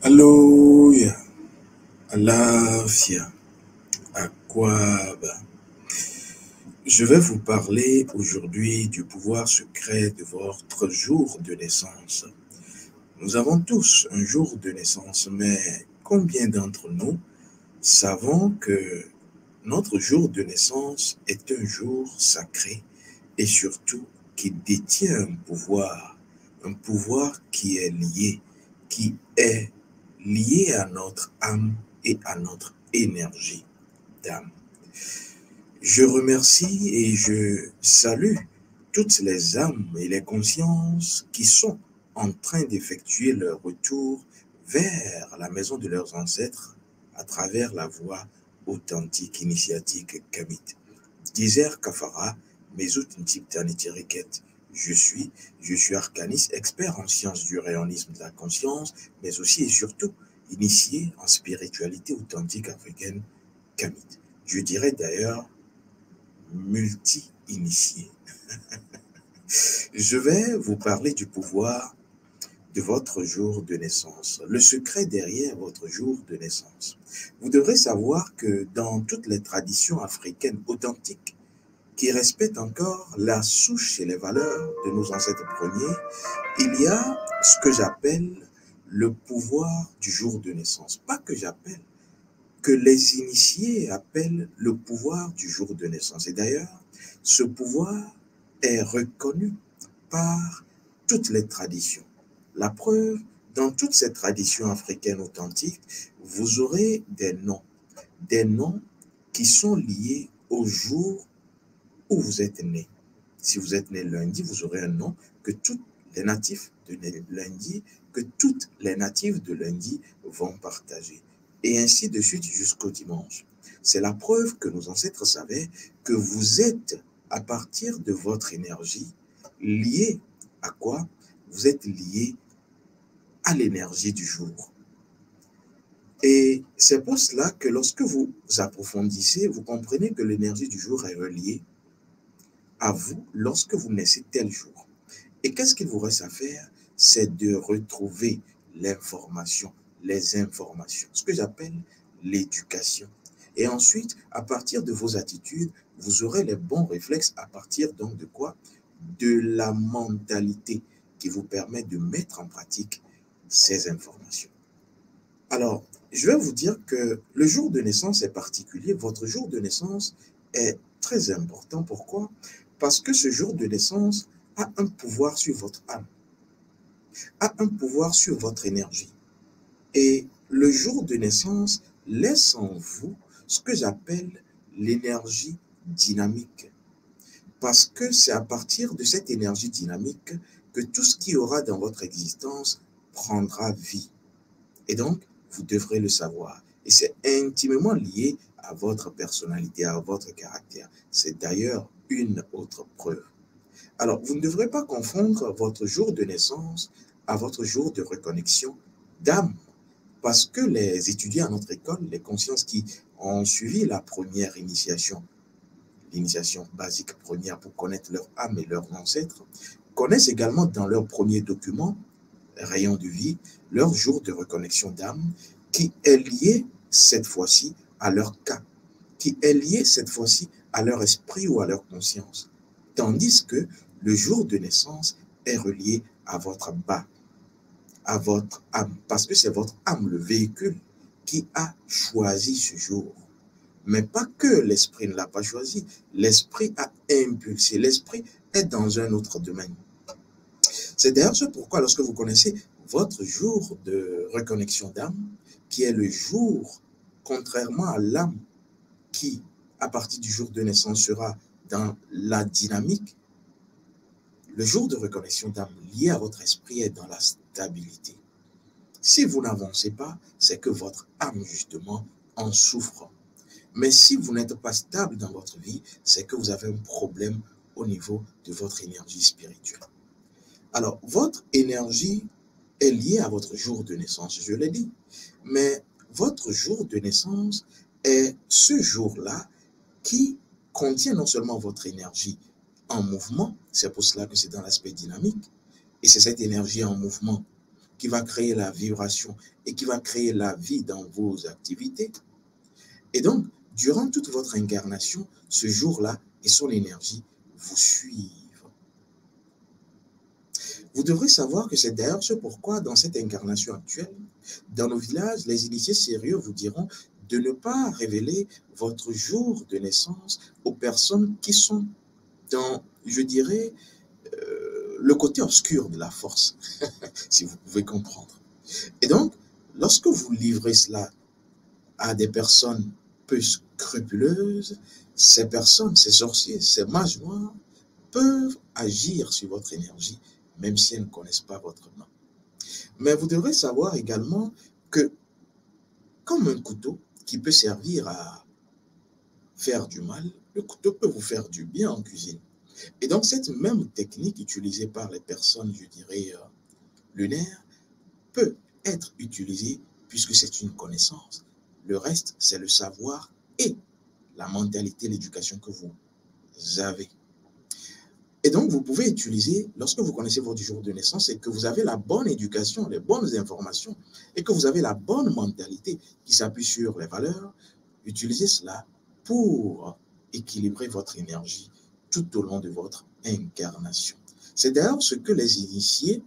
Alléluia, Alafia, Aquaba. Je vais vous parler aujourd'hui du pouvoir secret de votre jour de naissance. Nous avons tous un jour de naissance, mais combien d'entre nous savons que notre jour de naissance est un jour sacré et surtout qui détient un pouvoir qui est lié à notre âme et à notre énergie d'âme. Je remercie et je salue toutes les âmes et les consciences qui sont en train d'effectuer leur retour vers la maison de leurs ancêtres à travers la voie authentique initiatique Kamit. Dizer Kafara, Mesut Ntiptanitiriket. Je suis Arcanis, expert en sciences du rayonisme de la conscience, mais aussi et surtout initié en spiritualité authentique africaine Kamit. Je dirais d'ailleurs multi-initié. Je vais vous parler du pouvoir de votre jour de naissance, le secret derrière votre jour de naissance. Vous devrez savoir que dans toutes les traditions africaines authentiques qui respectent encore la souche et les valeurs de nos ancêtres premiers, il y a ce que j'appelle le pouvoir du jour de naissance. Pas que j'appelle, que les initiés appellent le pouvoir du jour de naissance. Et d'ailleurs, ce pouvoir est reconnu par toutes les traditions. La preuve, dans toutes ces traditions africaines authentiques, vous aurez des noms qui sont liés au jour où vous êtes né. Si vous êtes né lundi, vous aurez un nom que tous les natifs de lundi, vont partager. Et ainsi de suite jusqu'au dimanche. C'est la preuve que nos ancêtres savaient que vous êtes, à partir de votre énergie, lié à quoi? Vous êtes lié à l'énergie du jour. Et c'est pour cela que lorsque vous approfondissez, vous comprenez que l'énergie du jour est reliée à vous lorsque vous naissez tel jour. Et qu'est-ce qu'il vous reste à faire? C'est de retrouver l'information, les informations, ce que j'appelle l'éducation. Et ensuite, à partir de vos attitudes, vous aurez les bons réflexes à partir donc de quoi? De la mentalité qui vous permet de mettre en pratique ces informations. Alors, je vais vous dire que le jour de naissance est particulier. Votre jour de naissance est très important. Pourquoi? Parce que ce jour de naissance a un pouvoir sur votre âme, a un pouvoir sur votre énergie. Et le jour de naissance laisse en vous ce que j'appelle l'énergie dynamique. Parce que c'est à partir de cette énergie dynamique que tout ce qui aura dans votre existence prendra vie. Et donc, vous devrez le savoir. Et c'est intimement lié à votre personnalité, à votre caractère. C'est d'ailleurs une autre preuve. Alors, vous ne devrez pas confondre votre jour de naissance à votre jour de reconnexion d'âme. Parce que les étudiants à notre école, les consciences qui ont suivi la première initiation, l'initiation basique première pour connaître leur âme et leurs ancêtres, connaissent également dans leur premier document, rayon de vie, leur jour de reconnexion d'âme, qui est lié cette fois-ci à leur cas, qui est lié cette fois-ci à leur esprit ou à leur conscience. Tandis que le jour de naissance est relié à votre bas, à votre âme, parce que c'est votre âme, le véhicule, qui a choisi ce jour. Mais pas que l'esprit ne l'a pas choisi, l'esprit a impulsé, l'esprit est dans un autre domaine. C'est d'ailleurs ce pourquoi lorsque vous connaissez votre jour de reconnexion d'âme, qui est le jour, contrairement à l'âme, qui, à partir du jour de naissance, sera dans la dynamique, le jour de reconnexion d'âme lié à votre esprit est dans la stabilité. Si vous n'avancez pas, c'est que votre âme, justement, en souffre. Mais si vous n'êtes pas stable dans votre vie, c'est que vous avez un problème au niveau de votre énergie spirituelle. Alors, votre énergie est liée à votre jour de naissance, je l'ai dit. Mais votre jour de naissance est ce jour-là qui contient non seulement votre énergie en mouvement, c'est pour cela que c'est dans l'aspect dynamique, et c'est cette énergie en mouvement qui va créer la vibration et qui va créer la vie dans vos activités. Et donc, durant toute votre incarnation, ce jour-là et son énergie vous suivent. Vous devrez savoir que c'est d'ailleurs ce pourquoi, dans cette incarnation actuelle, dans nos villages, les initiés sérieux vous diront de ne pas révéler votre jour de naissance aux personnes qui sont dans, je dirais, le côté obscur de la force, si vous pouvez comprendre. Et donc, lorsque vous livrez cela à des personnes peu scrupuleuses, ces personnes, ces sorciers, ces mages noirs, peuvent agir sur votre énergie, même si elles ne connaissent pas votre nom. Mais vous devrez savoir également que, comme un couteau qui peut servir à faire du mal, le couteau peut vous faire du bien en cuisine. Et donc, cette même technique utilisée par les personnes, je dirais, lunaires, peut être utilisée puisque c'est une connaissance. Le reste, c'est le savoir et la mentalité, l'éducation que vous avez. Et donc, vous pouvez utiliser, lorsque vous connaissez votre jour de naissance et que vous avez la bonne éducation, les bonnes informations, et que vous avez la bonne mentalité qui s'appuie sur les valeurs, utilisez cela pour équilibrer votre énergie tout au long de votre incarnation. C'est d'ailleurs ce que les initiés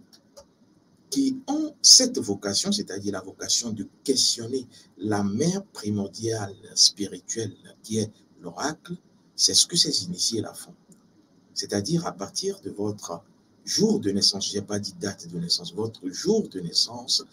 qui ont cette vocation, c'est-à-dire la vocation de questionner la mère primordiale spirituelle qui est l'oracle, c'est ce que ces initiés la font. C'est-à-dire à partir de votre jour de naissance, je n'ai pas dit date de naissance, votre jour de naissance,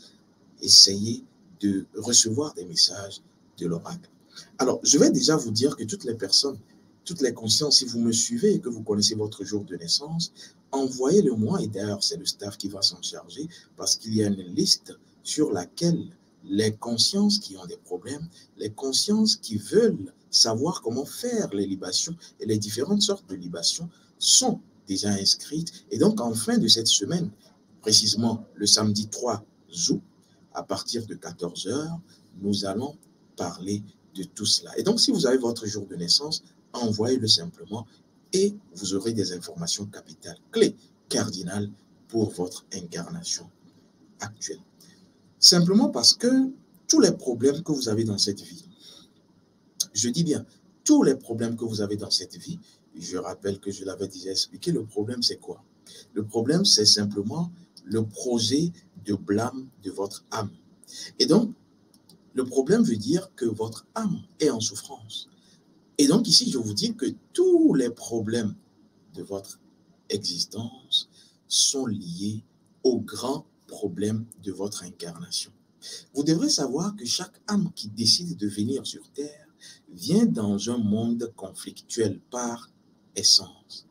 essayez de recevoir des messages de l'oracle. Alors, je vais déjà vous dire que toutes les personnes, toutes les consciences, si vous me suivez et que vous connaissez votre jour de naissance, envoyez-le moi, et d'ailleurs c'est le staff qui va s'en charger, parce qu'il y a une liste sur laquelle les consciences qui ont des problèmes, les consciences qui veulent savoir comment faire les libations et les différentes sortes de libations sont déjà inscrites. Et donc, en fin de cette semaine, précisément le samedi 3 août, à partir de 14 h, nous allons parler de tout cela. Et donc, si vous avez votre jour de naissance, envoyez-le simplement et vous aurez des informations capitales, clés, cardinales pour votre incarnation actuelle. Simplement parce que tous les problèmes que vous avez dans cette vie, je dis bien, tous les problèmes que vous avez dans cette vie, je rappelle que je l'avais déjà expliqué, le problème c'est quoi? Le problème c'est simplement le projet de blâme de votre âme. Et donc, le problème veut dire que votre âme est en souffrance. Et donc ici, je vous dis que tous les problèmes de votre existence sont liés au grand problème de votre incarnation. Vous devrez savoir que chaque âme qui décide de venir sur Terre vient dans un monde conflictuel par essence.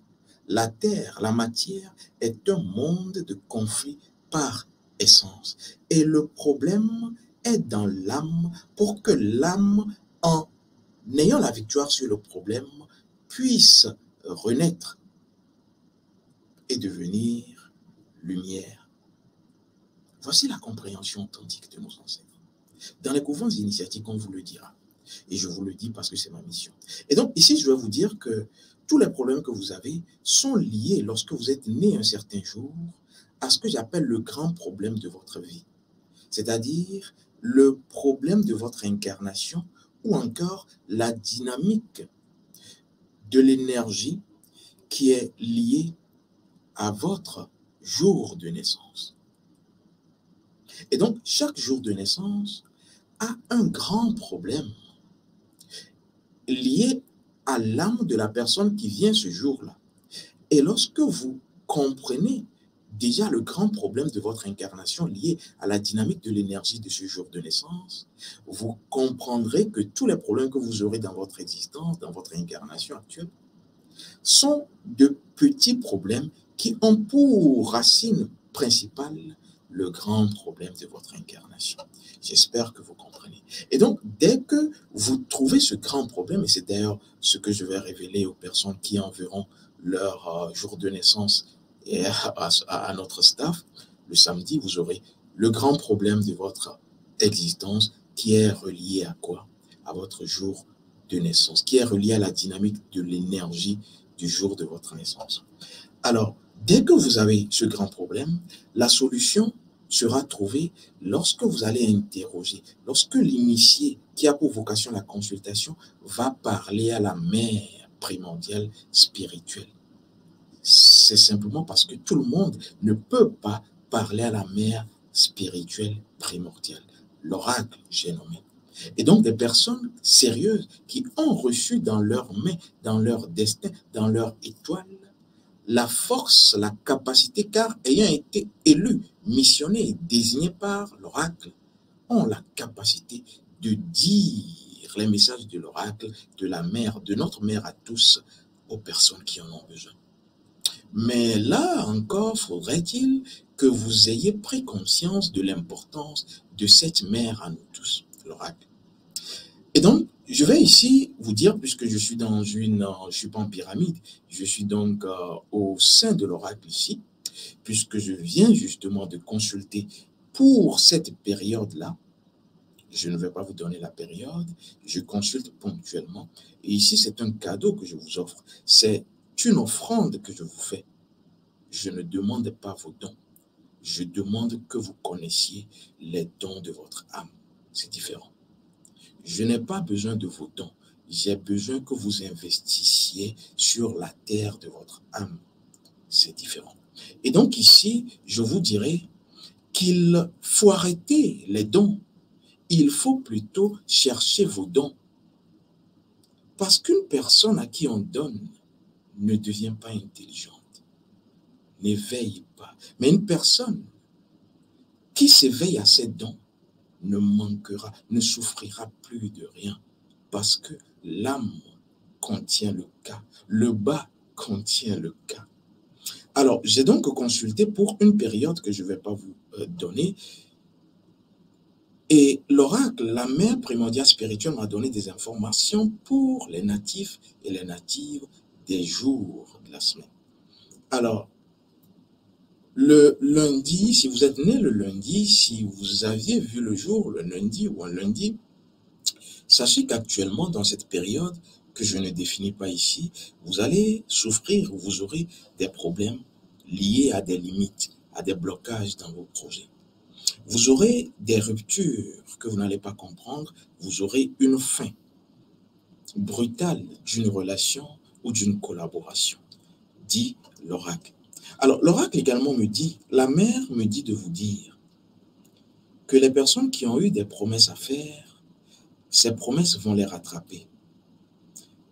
La Terre, la matière, est un monde de conflit par essence. Et le problème est dans l'âme pour que l'âme, en ayant la victoire sur le problème, puisse renaître et devenir lumière. Voici la compréhension authentique de nos ancêtres. Dans les couvents initiatiques, on vous le dira. Et je vous le dis parce que c'est ma mission. Et donc, ici, je vais vous dire que tous les problèmes que vous avez sont liés, lorsque vous êtes né un certain jour, à ce que j'appelle le grand problème de votre vie. C'est-à-dire le problème de votre incarnation ou encore la dynamique de l'énergie qui est liée à votre jour de naissance. Et donc, chaque jour de naissance a un grand problème lié à l'âme de la personne qui vient ce jour-là. Et lorsque vous comprenez déjà le grand problème de votre incarnation lié à la dynamique de l'énergie de ce jour de naissance, vous comprendrez que tous les problèmes que vous aurez dans votre existence, dans votre incarnation actuelle, sont de petits problèmes qui ont pour racine principale le grand problème de votre incarnation. J'espère que vous comprenez. Et donc, dès que vous trouvez ce grand problème, et c'est d'ailleurs ce que je vais révéler aux personnes qui enverront leur jour de naissance et à notre staff, le samedi, vous aurez le grand problème de votre existence qui est relié à quoi? À votre jour de naissance, qui est relié à la dynamique de l'énergie du jour de votre naissance. Alors, dès que vous avez ce grand problème, la solution sera trouvé lorsque vous allez interroger, lorsque l'initié qui a pour vocation la consultation va parler à la mère primordiale spirituelle. C'est simplement parce que tout le monde ne peut pas parler à la mère spirituelle primordiale, l'oracle, j'ai nommé. Et donc des personnes sérieuses qui ont reçu dans leurs mains, dans leur destin, dans leur étoile, la force, la capacité, car ayant été élus, missionnés, désignés par l'oracle, ont la capacité de dire les messages de l'oracle, de la mère, de notre mère à tous, aux personnes qui en ont besoin. Mais là encore, faudrait-il que vous ayez pris conscience de l'importance de cette mère à nous tous, l'oracle. Et donc, je vais ici vous dire, puisque je suis dans je suis pas en pyramide, je suis donc au sein de l'oracle ici, puisque je viens justement de consulter pour cette période-là. Je ne vais pas vous donner la période, je consulte ponctuellement. Et ici, c'est un cadeau que je vous offre. C'est une offrande que je vous fais. Je ne demande pas vos dons. Je demande que vous connaissiez les dons de votre âme. C'est différent. Je n'ai pas besoin de vos dons. J'ai besoin que vous investissiez sur la terre de votre âme. C'est différent. Et donc ici, je vous dirais qu'il faut arrêter les dons. Il faut plutôt chercher vos dons. Parce qu'une personne à qui on donne ne devient pas intelligente, n'éveille pas. Mais une personne qui s'éveille à ses dons ne manquera, ne souffrira plus de rien. Parce que l'âme contient le cas, le bas contient le cas. Alors, j'ai donc consulté pour une période que je ne vais pas vous donner. Et l'oracle, la mère primordiale spirituelle, m'a donné des informations pour les natifs et les natives des jours de la semaine. Alors, le lundi, si vous êtes né le lundi, si vous aviez vu le jour le lundi ou un lundi, sachez qu'actuellement, dans cette période que je ne définis pas ici, vous allez souffrir, vous aurez des problèmes liés à des limites, à des blocages dans vos projets. Vous aurez des ruptures que vous n'allez pas comprendre, vous aurez une fin brutale d'une relation ou d'une collaboration, dit l'oracle. Alors, l'oracle également me dit, la mère me dit de vous dire que les personnes qui ont eu des promesses à faire, ces promesses vont les rattraper.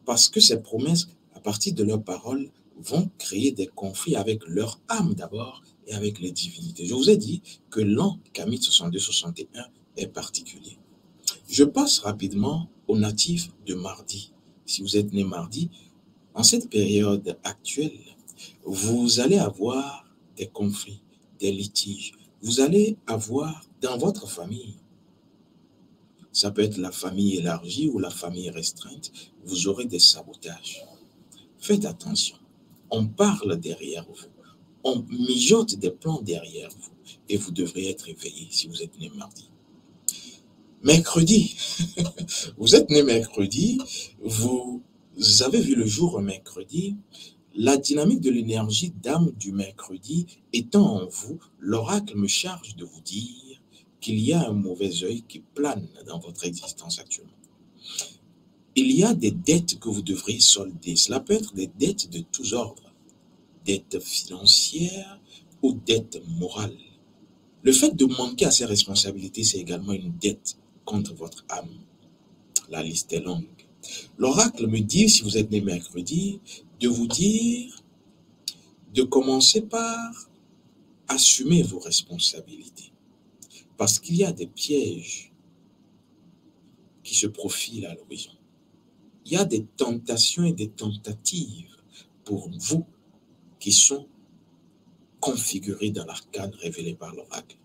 Parce que ces promesses, à partir de leurs paroles, vont créer des conflits avec leur âme d'abord et avec les divinités. Je vous ai dit que l'an Kamit 62-61 est particulier. Je passe rapidement aux natifs de mardi. Si vous êtes né mardi, en cette période actuelle, vous allez avoir des conflits, des litiges. Vous allez avoir dans votre famille, ça peut être la famille élargie ou la famille restreinte, vous aurez des sabotages. Faites attention. On parle derrière vous. On mijote des plans derrière vous. Et vous devrez être éveillé si vous êtes né mardi. Mercredi. Vous êtes né mercredi. Vous avez vu le jour mercredi. La dynamique de l'énergie d'âme du mercredi étant en vous, l'oracle me charge de vous dire qu'il y a un mauvais œil qui plane dans votre existence actuellement. Il y a des dettes que vous devriez solder. Cela peut être des dettes de tous ordres, dettes financières ou dettes morales. Le fait de manquer à ses responsabilités, c'est également une dette contre votre âme. La liste est longue. L'oracle me dit, si vous êtes né mercredi, de vous dire de commencer par assumer vos responsabilités. Parce qu'il y a des pièges qui se profilent à l'horizon. Il y a des tentations et des tentatives pour vous qui sont configurées dans l'arcane révélé par l'oracle.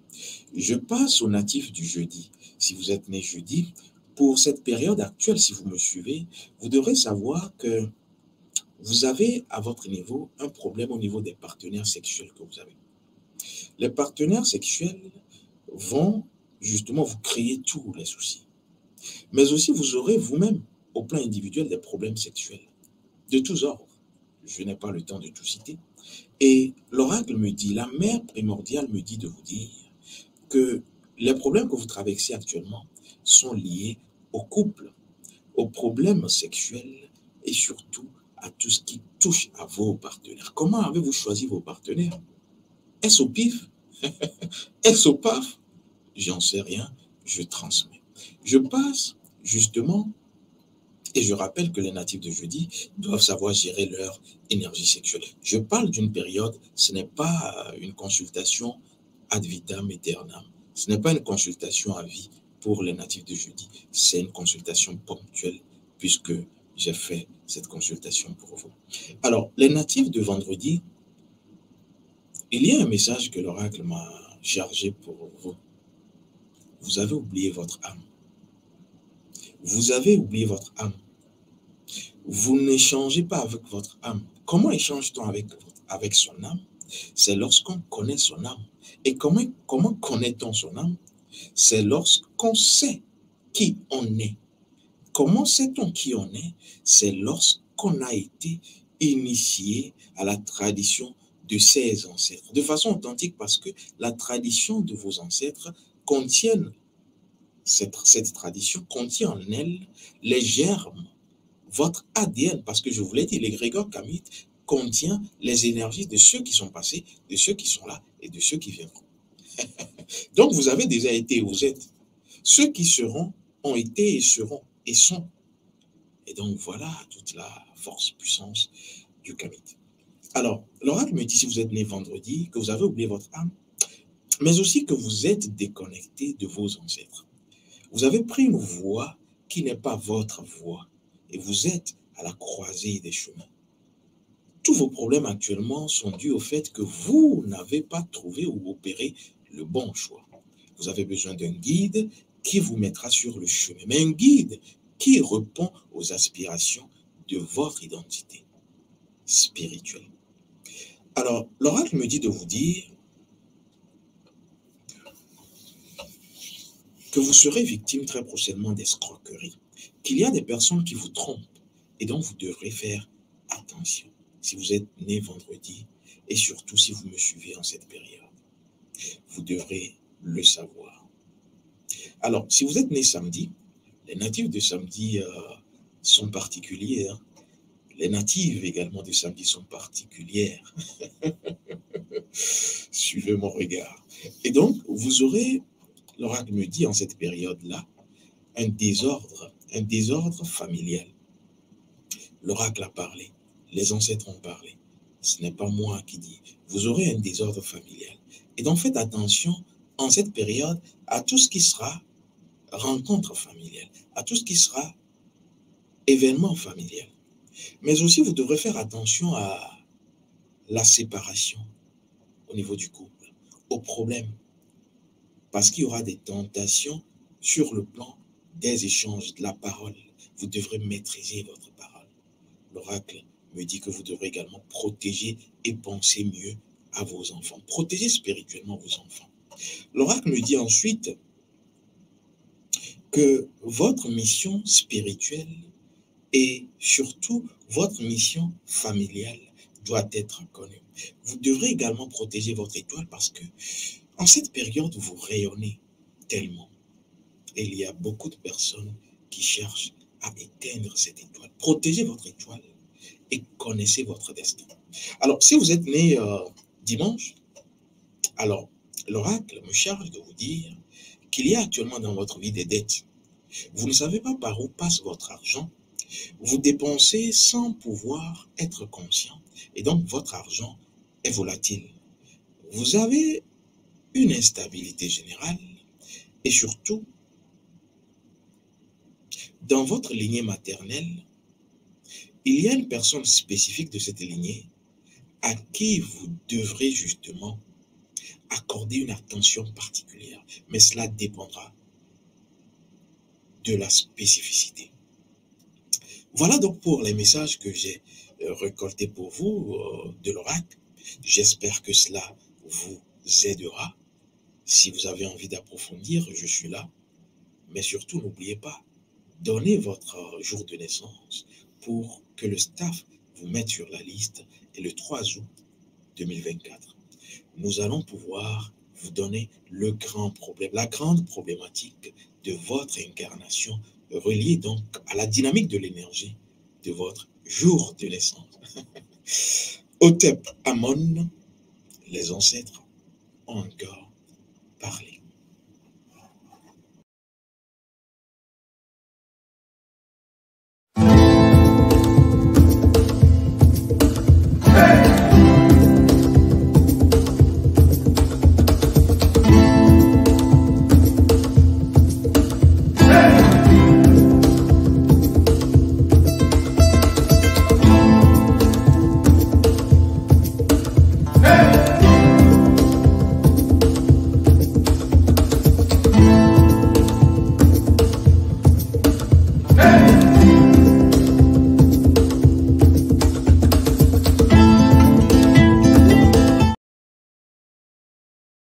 Je passe aux natifs du jeudi. Si vous êtes né jeudi, pour cette période actuelle, si vous me suivez, vous devrez savoir que vous avez à votre niveau un problème au niveau des partenaires sexuels que vous avez. Les partenaires sexuels vont justement vous créer tous les soucis. Mais aussi, vous aurez vous-même, au plan individuel, des problèmes sexuels de tous ordres. Je n'ai pas le temps de tout citer. Et l'oracle me dit, la mère primordiale me dit de vous dire que les problèmes que vous traversez actuellement sont liés au couple, aux problèmes sexuels et surtout à tout ce qui touche à vos partenaires. Comment avez-vous choisi vos partenaires? Est-ce au pif? Est-ce au paf? J'en sais rien, je transmets. Je passe justement, et je rappelle que les natifs de jeudi doivent savoir gérer leur énergie sexuelle. Je parle d'une période, ce n'est pas une consultation ad vitam aeternam. Ce n'est pas une consultation à vie pour les natifs de jeudi. C'est une consultation ponctuelle puisque j'ai fait cette consultation pour vous. Alors, les natifs de vendredi, il y a un message que l'oracle m'a chargé pour vous. Vous avez oublié votre âme. Vous avez oublié votre âme. Vous n'échangez pas avec votre âme. Comment échange-t-on avec son âme? C'est lorsqu'on connaît son âme. Et comment connaît-on son âme? C'est lorsqu'on sait qui on est. Comment sait-on qui on est? C'est lorsqu'on a été initié à la tradition de ses ancêtres, de façon authentique, parce que la tradition de vos ancêtres contiennent, cette tradition contient en elle les germes, votre ADN, parce que je vous l'ai dit, l'égrégore kamite contient les énergies de ceux qui sont passés, de ceux qui sont là et de ceux qui viendront. Donc vous avez déjà été et vous êtes. Ceux qui seront ont été et seront et sont. Et donc voilà toute la force, puissance du kamite. Alors, l'oracle me dit, si vous êtes né vendredi, que vous avez oublié votre âme, mais aussi que vous êtes déconnecté de vos ancêtres. Vous avez pris une voie qui n'est pas votre voie et vous êtes à la croisée des chemins. Tous vos problèmes actuellement sont dus au fait que vous n'avez pas trouvé ou opéré le bon choix. Vous avez besoin d'un guide qui vous mettra sur le chemin, mais un guide qui répond aux aspirations de votre identité spirituelle. Alors, l'oracle me dit de vous dire que vous serez victime très prochainement d'escroquerie, qu'il y a des personnes qui vous trompent et donc vous devrez faire attention si vous êtes né vendredi et surtout si vous me suivez en cette période. Vous devrez le savoir. Alors, si vous êtes né samedi, les natifs de samedi sont particuliers. Hein? Les natives également de samedi sont particulières. Suivez mon regard. Et donc, vous aurez, l'oracle me dit en cette période-là, un désordre familial. L'oracle a parlé, les ancêtres ont parlé. Ce n'est pas moi qui dis. Vous aurez un désordre familial. Et donc, faites attention en cette période à tout ce qui sera rencontre familiale, à tout ce qui sera événement familial. Mais aussi, vous devrez faire attention à la séparation au niveau du couple, aux problèmes, parce qu'il y aura des tentations sur le plan des échanges, de la parole. Vous devrez maîtriser votre parole. L'oracle me dit que vous devrez également protéger et penser mieux à vos enfants. Protéger spirituellement vos enfants. L'oracle me dit ensuite que votre mission spirituelle et surtout votre mission familiale doit être connue. Vous devrez également protéger votre étoile parce que en cette période, vous rayonnez tellement. Et il y a beaucoup de personnes qui cherchent à éteindre cette étoile. Protégez votre étoile et connaissez votre destin. Alors, si vous êtes né dimanche, alors l'oracle me charge de vous dire qu'il y a actuellement dans votre vie des dettes. Vous ne savez pas par où passe votre argent. Vous dépensez sans pouvoir être conscient. Et donc, votre argent est volatile. Vous avez une instabilité générale et surtout, dans votre lignée maternelle, il y a une personne spécifique de cette lignée à qui vous devrez justement accorder une attention particulière. Mais cela dépendra de la spécificité. Voilà donc pour les messages que j'ai récoltés pour vous de l'oracle. J'espère que cela vous aidera. Si vous avez envie d'approfondir, je suis là. Mais surtout, n'oubliez pas, donnez votre jour de naissance pour que le staff vous mette sur la liste. Et le 3 août 2024, nous allons pouvoir vous donner le grand problème, la grande problématique de votre incarnation, reliée donc à la dynamique de l'énergie de votre jour de naissance. Hotep Amon, les ancêtres ont encore parlé.